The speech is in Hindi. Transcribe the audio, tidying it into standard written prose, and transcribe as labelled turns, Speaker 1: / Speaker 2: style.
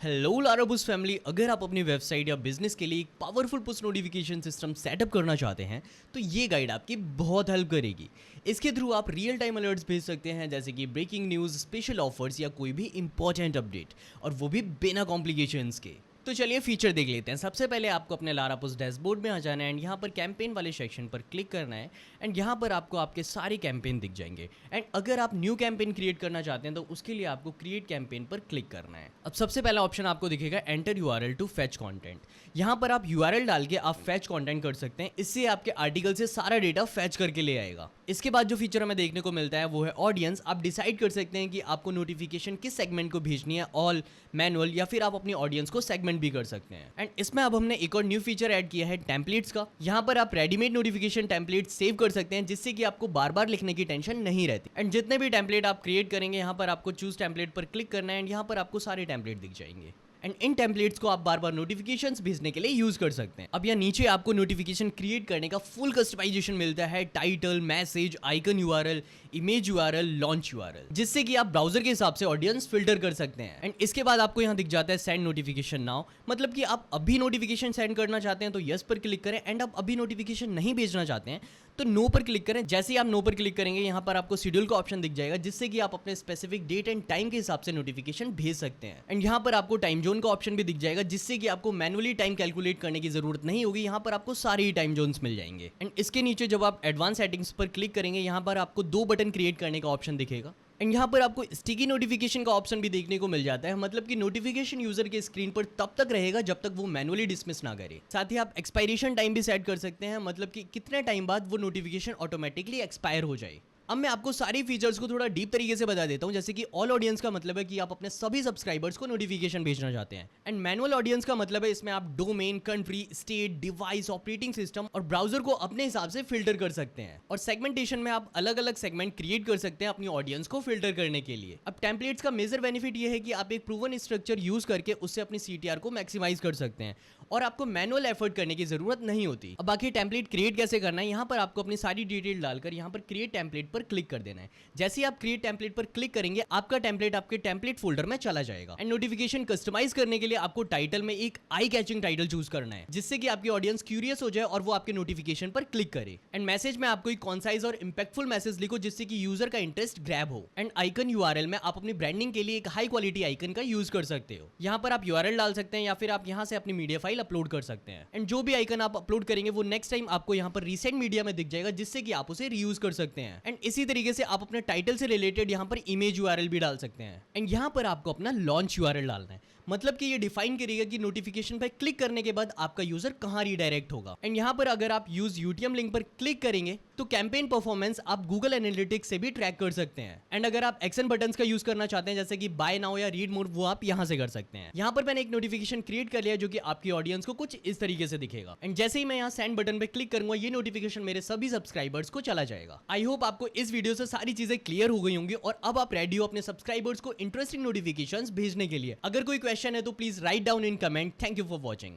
Speaker 1: Hello लाराबुस family. अगर आप अपनी वेबसाइट या बिजनेस के लिए एक powerful push notification system setup करना चाहते हैं तो ये गाइड आपकी बहुत हेल्प करेगी। इसके थ्रू आप रियल टाइम अलर्ट्स भेज सकते हैं, जैसे कि ब्रेकिंग न्यूज़, स्पेशल ऑफर्स या कोई भी इंपॉर्टेंट अपडेट, और वो भी बिना कॉम्प्लिकेशंस के। तो चलिए फीचर देख लेते हैं। सबसे पहले आपको अपने लारापुस डैशबोर्ड में आ जाना है एंड यहाँ पर कैंपेन वाले सेक्शन पर क्लिक करना है एंड यहाँ पर आपको आपके सारे कैंपेन दिख जाएंगे। एंड अगर आप न्यू कैंपेन क्रिएट करना चाहते हैं तो उसके लिए आपको क्रिएट कैंपेन पर क्लिक करना है। अब सबसे पहला ऑप्शन आपको दिखेगा enter URL to fetch content. यहाँ पर आप यूआरएल डाल के आप फेच कंटेंट कर सकते हैं। इससे आपके आर्टिकल से सारा डेटा फेच करके ले आएगा। इसके बाद जो फीचर हमें देखने को मिलता है वो है ऑडियंस। आप डिसाइड कर सकते हैं कि आपको नोटिफिकेशन किस सेगमेंट को भेजनी है, ऑल, मैनुअल, या फिर आप अपनी ऑडियंस को सेगमेंट भी कर सकते हैं। एंड इसमें अब हमने एक और न्यू फीचर ऐड किया है टेम्पलेट्स का। यहाँ पर आप रेडीमेड नोटिफिकेशन टेम्पलेट सेव कर सकते हैं, जिससे कि आपको बार बार लिखने की टेंशन नहीं रहती। एंड जितने भी टेम्पलेट आप क्रिएट करेंगे यहाँ पर आपको चूज टेम्पलेट पर क्लिक करना है एंड यहाँ पर आपको सारे टेम्पलेट दिख जाएंगे। एंड इन टेम्पलेट्स को आप बार बार नोटिफिकेशंस भेजने के लिए यूज कर सकते हैं। अब यहाँ नीचे आपको नोटिफिकेशन क्रिएट करने का फुल कस्टमाइजेशन मिलता है, title, message, icon URL, image URL, launch URL, जिससे कि आप ब्राउजर के हिसाब से ऑडियंस फिल्टर कर सकते हैं। एंड इसके बाद आपको यहाँ दिख जाता है सेंड नोटिफिकेशन नाउ, मतलब कि आप अभी नोटिफिकेशन सेंड करना चाहते हैं तो यस पर क्लिक करें, एंड आप अभी नोटिफिकेशन नहीं भेजना चाहते हैं तो नो पर क्लिक करें। जैसे ही आप नो पर क्लिक करेंगे यहाँ पर आपको शेड्यूल का ऑप्शन दिख जाएगा, जिससे कि आप अपने स्पेसिफिक डेट एंड टाइम के हिसाब से नोटिफिकेशन भेज सकते हैं। एंड यहाँ पर आपको टाइम जोन का ऑप्शन भी दिख जाएगा, जिससे कि आपको मैनुअली टाइम कैलकुलेट करने की जरूरत नहीं होगी। यहाँ पर आपको सारे ही टाइम जोन्स मिल जाएंगे। एंड इसके नीचे जब आप एडवांस सेटिंग्स पर क्लिक करेंगे यहाँ पर आपको 2 बटन क्रिएट करने का ऑप्शन दिखेगा। एंड यहाँ पर आपको स्टिकी नोटिफिकेशन का ऑप्शन भी देखने को मिल जाता है, मतलब कि नोटिफिकेशन यूजर के स्क्रीन पर तब तक रहेगा जब तक वो मैनुअली डिसमिस ना करे। साथ ही आप एक्सपायरेशन टाइम भी सेट कर सकते हैं, मतलब कि कितने टाइम बाद वो नोटिफिकेशन ऑटोमेटिकली एक्सपायर हो जाए। अब मैं आपको सारी फीचर्स को थोड़ा डीप तरीके से बता देता हूं। जैसे कि ऑल ऑडियंस का मतलब है कि आप अपने सभी सब्सक्राइबर्स को नोटिफिकेशन भेजना चाहते हैं। एंड मैनुअल ऑडियंस का मतलब है इसमें आप domain, country, state, device, operating system और ब्राउजर को अपने हिसाब से फिल्टर कर सकते हैं। और सेगमेंटेशन में आप अलग अलग सेगमेंट क्रिएट कर सकते हैं अपनी ऑडियंस को फिल्टर करने के लिए। अब टेम्पलेट्स का मेजर बेनिफिट यह है कि आप एक प्रूवन स्ट्रक्चर यूज करके उससे अपनी सीटीआर को मैक्सिमाइज कर सकते हैं और आपको मैनुअल एफर्ट करने की जरूरत नहीं होती। अब बाकी टेम्पलेट क्रिएट कैसे करना है, यहाँ पर आपको अपनी सारी डिटेल डालकर यहाँ पर क्रिएट टेम्पलेट पर क्लिक कर देना है। जैसे ही आप क्रिएट टेम्पलेट पर क्लिक करेंगे आपका टेम्पलेट आपके टेम्पलेट फोल्डर में चला जाएगा। एंड नोटिफिकेशन कस्टमाइज करने के लिए आपको टाइटल में एक आई कैचिंग टाइटल चूज करना है, जिससे कि आपकी ऑडियंस क्यूरियस हो जाए और वो आपके नोटिफिकेशन पर क्लिक करे। एंड मैसेज में आपको एक कॉन्साइज और इंपैक्टफुल मैसेज लिखो, जिससे कि यूजर का इंटरेस्ट ग्रैब हो। एंड आइकन यूआरएल में आप अपनी ब्रांडिंग के लिए एक हाई क्वालिटी आइकन का यूज कर सकते हो। यहाँ पर आप यूआरएल डाल सकते हैं या फिर आप यहाँ से अपनी मीडिया फाइल अपलोड कर सकते हैं। एंड जो भी आइकन आप अपलोड करेंगे वो नेक्स्ट टाइम आपको यहाँ पर रीसेंट मीडिया में दिख जाएगा, जिससे कि आप उसे रीयूज कर सकते हैं। एंड इसी तरीके से आप अपने टाइटल से रिलेटेड यहाँ पर इमेज यूआरएल भी डाल सकते हैं। एंड यहाँ पर आपको अपना लॉन्च यूआरएल डालना है, मतलब कि ये डिफाइन करेगा कि नोटिफिकेशन पर क्लिक करने के बाद आपका यूजर कहां रीडायरेक्ट होगा। एंड यहाँ पर अगर आप यूज यूटीएम लिंक पर क्लिक करेंगे तो कैंपेन परफॉर्मेंस आप गूगल एनालिटिक्स से भी ट्रैक कर सकते हैं। एंड अगर आप एक्शन बटन्स का यूज करना चाहते हैं, जैसे कि बाय नाउ या रीड मोर, वो आप यहाँ से कर सकते हैं। यहाँ पर मैंने एक नोटिफिकेशन क्रिएट कर लिया जो कि आपकी ऑडियंस को कुछ इस तरीके से दिखेगा। एंड जैसे ही मैं यहाँ सेंड बटन पे क्लिक करूंगा ये नोटिफिकेशन मेरे सभी सब्सक्राइबर्स को चला जाएगा। आई होप आपको इस वीडियो से सारी चीजें क्लियर हो गई होंगी और अब आप रेडी हो अपने सब्सक्राइबर्स को इंटरेस्टिंग नोटिफिकेशंस भेजने के लिए। अगर कोई क्वेश्चन है तो please write down in comment. Thank you for watching.